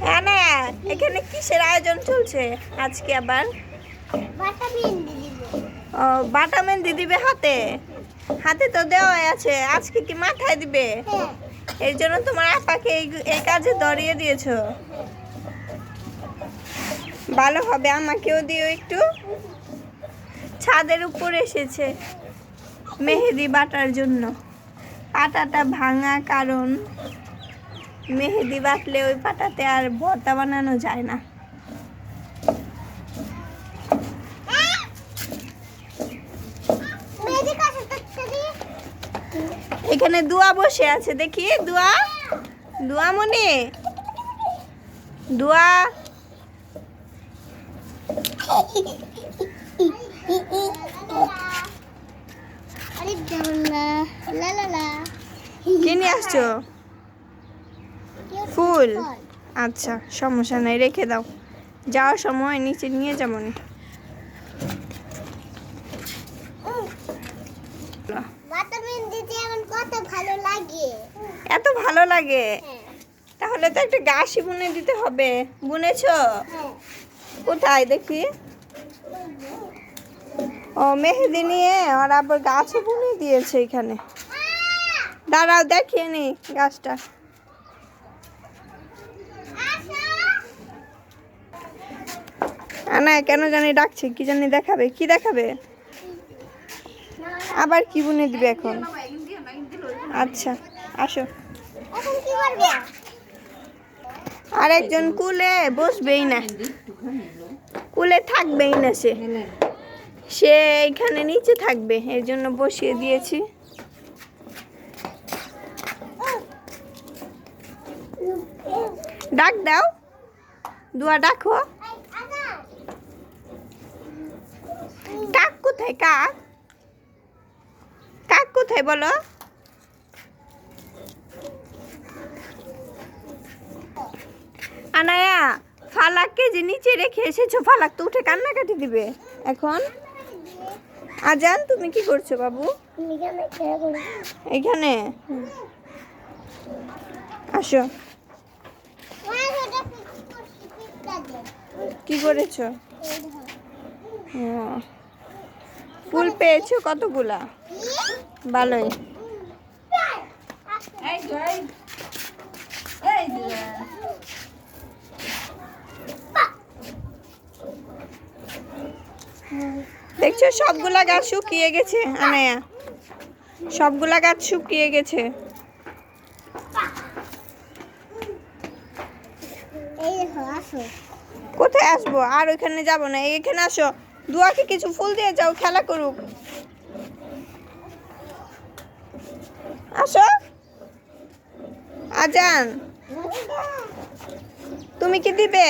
হ্যাঁ না, এখানে কিসের আয়োজন চলছে আজকে আবার? ও, বাটা মেহেন্দি দিবে হাতে? হাতে তো দেওয়াই আছে, আজকে কি মাথায় দিবে? এই জন্য তোমার আপাকে এই কাজে ধরিয়ে দিয়েছো। ভালো হবে, আমাকেও দিও একটু। ছাদের উপর এসেছে মেহেদি বাটার জন্য। পাটাটা ভাঙা, কারণ মেহেদি বাটলে ওই পাটাতে আর ভর্তা বানানো যায় না। এখানে দুয়া বসে আছে, দেখি দুয়া। দুয়া মনি, দুয়া। কি নিয়ে আসছো? ফুল? আচ্ছা, সমস্যা নাই, রেখে দাও, যাওয়ার সময় নিচে নিয়ে যাবো নি। এত ভালো লাগে? তাহলে তো একটা গাছই বুনে দিতে হবে। বুনেছো? কোথায় দেখি? ও, মেহেদি নিয়ে আর আবার গাছও বুনে দিয়েছে এখানে। দাঁড়াও, দেখিয়ে নি গাছটা। না, কেন জানি ডাকছে, কি জানি দেখাবে। কি দেখাবে? আবার কি বুনে দিবে এখন? আচ্ছা, আসো। আরেকজন কুলে বসবেই না, কুলে থাকবেই না, সে এইখানে নিচে থাকবে, এই জন্য বসিয়ে দিয়েছি। ডাক দাও, দুয়া ডাকো। কাক কোথায়? কাক, কাক কোথায় বলো? আনায়া, ফালাককে যে নিচে রেখে এসেছো, ফালাক তো উঠে কান্নাকাটি দিবে এখন। আজান, তুমি কি করছো বাবু? এখানে আসো। কি করেছো? ফুল পেয়েছো কতগুলা? ভালোই। দেখছো, সবগুলা গাছ শুকিয়ে গেছে আনায়া, সবগুলা গাছ শুকিয়ে গেছে। কোথায় আসবো? আর ওইখানে যাবো না, এখানে আসো। দুয়াকে কিছু ফুল দিয়ে যাও, খেলা করুক। আসো। আজান, তুমি কি দিবে?